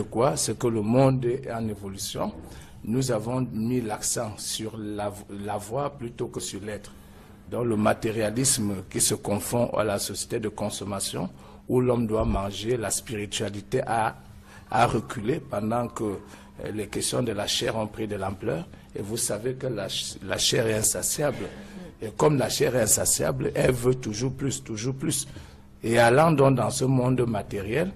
quoi? C'est que le monde est en évolution. Nous avons mis l'accent sur la voix plutôt que sur l'être. Donc le matérialisme qui se confond à la société de consommation, où l'homme doit manger, la spiritualité a reculé pendant que les questions de la chair ont pris de l'ampleur. Et vous savez que la chair est insatiable. Et comme la chair est insatiable, elle veut toujours plus, toujours plus. Et allant donc dans ce monde matériel,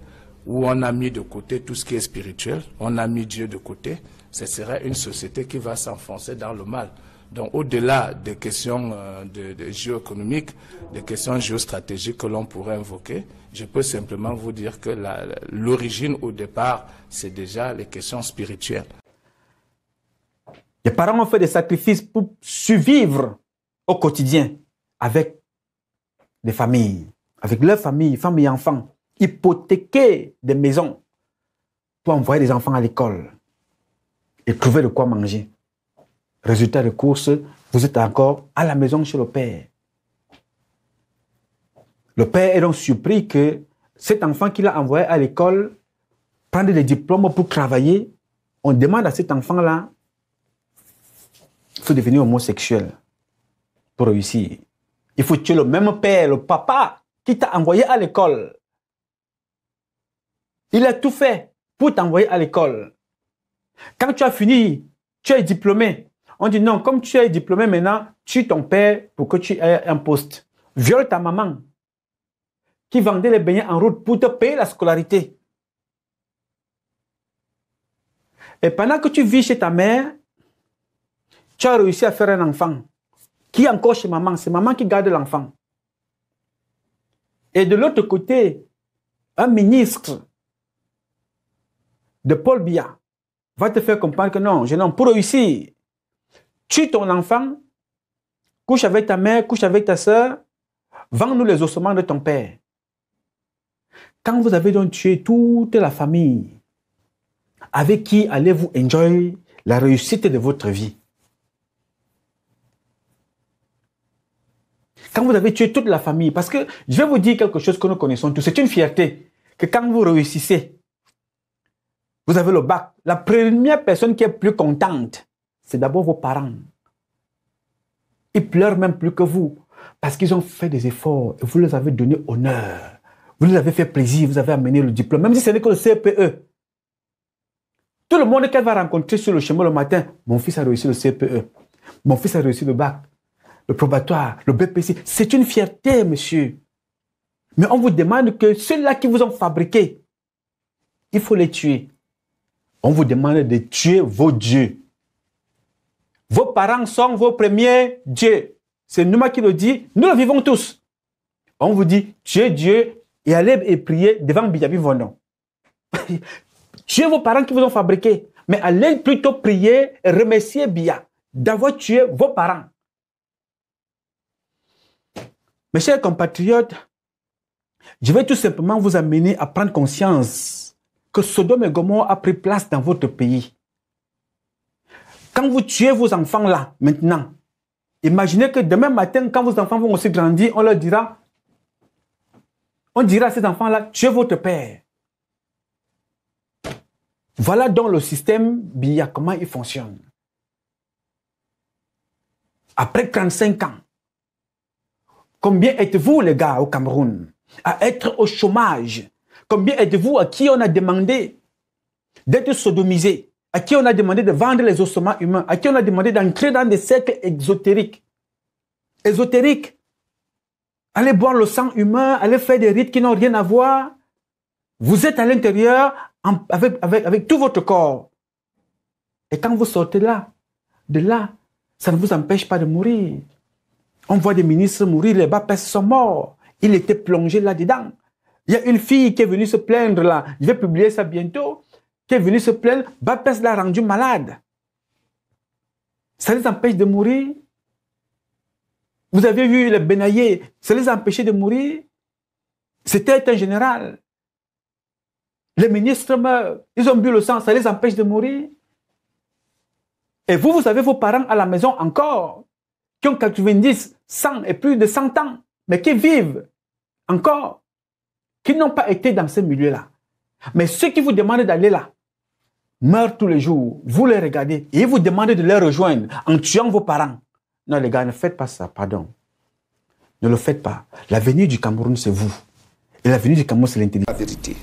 où on a mis de côté tout ce qui est spirituel, on a mis Dieu de côté, ce serait une société qui va s'enfoncer dans le mal. Donc au-delà des questions de géoéconomiques, des questions géostratégiques que l'on pourrait invoquer, je peux simplement vous dire que l'origine au départ, c'est déjà les questions spirituelles. Les parents ont fait des sacrifices pour survivre au quotidien avec des familles, avec leurs familles, femmes et enfants, hypothéquer des maisons pour envoyer des enfants à l'école et trouver de quoi manger. Résultat de course, vous êtes encore à la maison chez le père. Le père est donc surpris que cet enfant qu'il a envoyé à l'école prendre des diplômes pour travailler. On demande à cet enfant-là, il faut devenir homosexuel pour réussir. Il faut tuer le même père, le papa qui t'a envoyé à l'école. Il a tout fait pour t'envoyer à l'école. Quand tu as fini, tu es diplômé. On dit non, comme tu es diplômé maintenant, tue ton père pour que tu aies un poste. Viole ta maman qui vendait les beignets en route pour te payer la scolarité. Et pendant que tu vis chez ta mère, tu as réussi à faire un enfant qui est encore chez maman. C'est maman qui garde l'enfant. Et de l'autre côté, un ministre de Paul Biya va te faire comprendre que non, jeune homme, pour réussir, tue ton enfant, couche avec ta mère, couche avec ta soeur, vends-nous les ossements de ton père. Quand vous avez donc tué toute la famille, avec qui allez-vous enjoy la réussite de votre vie? Quand vous avez tué toute la famille, parce que je vais vous dire quelque chose que nous connaissons tous, c'est une fierté que quand vous réussissez, vous avez le bac, la première personne qui est plus contente, c'est d'abord vos parents. Ils pleurent même plus que vous, parce qu'ils ont fait des efforts et vous leur avez donné honneur. Vous leur avez fait plaisir, vous avez amené le diplôme, même si ce n'est que le CPE. Tout le monde qu'elle va rencontrer sur le chemin le matin, mon fils a réussi le CPE, mon fils a réussi le bac, le probatoire, le BPC. C'est une fierté, monsieur. Mais on vous demande que ceux-là qui vous ont fabriqué, il faut les tuer. On vous demande de tuer vos dieux. Vos parents sont vos premiers dieux. C'est Numa qui le dit, nous le vivons tous. On vous dit, tuez Dieu et allez et prier devant Biyabi Vondon. Tuez vos parents qui vous ont fabriqué, mais allez plutôt prier et remercier Biya d'avoir tué vos parents. Mes chers compatriotes, je vais tout simplement vous amener à prendre conscience que Sodome et Gomorrhe a pris place dans votre pays. Quand vous tuez vos enfants là, maintenant, imaginez que demain matin, quand vos enfants vont aussi grandir, on dira à ces enfants-là, tuez votre père. Voilà donc le système Biya, comment il fonctionne. Après 35 ans, combien êtes-vous les gars au Cameroun à être au chômage? Combien êtes-vous à qui on a demandé d'être sodomisés? À qui on a demandé de vendre les ossements humains? À qui on a demandé d'entrer dans des cercles exotériques? Allez boire le sang humain, allez faire des rites qui n'ont rien à voir. Vous êtes à l'intérieur avec tout votre corps. Et quand vous sortez de là, ça ne vous empêche pas de mourir. On voit des ministres mourir, les Bapes sont morts. Il était plongé là-dedans. Il y a une fille qui est venue se plaindre là, je vais publier ça bientôt, qui est venue se plaindre, Bapes l'a rendu malade. Ça les empêche de mourir. Vous avez vu les Benaye, ça les a empêchés de mourir. C'était un général. Les ministres meurent, ils ont bu le sang, ça les empêche de mourir. Et vous avez vos parents à la maison encore, qui ont 90, 100 et plus de 100 ans, mais qui vivent encore, qui n'ont pas été dans ce milieu-là. Mais ceux qui vous demandent d'aller là meurent tous les jours. Vous les regardez et ils vous demandent de les rejoindre en tuant vos parents. Non, les gars, ne faites pas ça, pardon. Ne le faites pas. L'avenir du Cameroun, c'est vous. Et l'avenir du Cameroun, c'est l'intelligence. La vérité.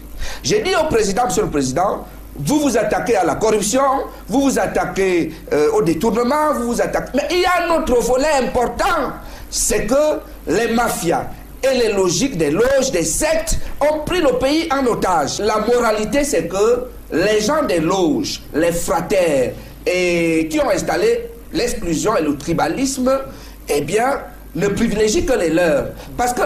J'ai dit au président, monsieur le président, vous vous attaquez à la corruption, vous vous attaquez au détournement, vous vous attaquez... Mais il y a un autre volet important, c'est que les mafias et les logiques des loges, des sectes ont pris le pays en otage. La moralité, c'est que les gens des loges, les fraternes, et qui ont installé l'exclusion et le tribalisme, eh bien, ne privilégient que les leurs. Parce que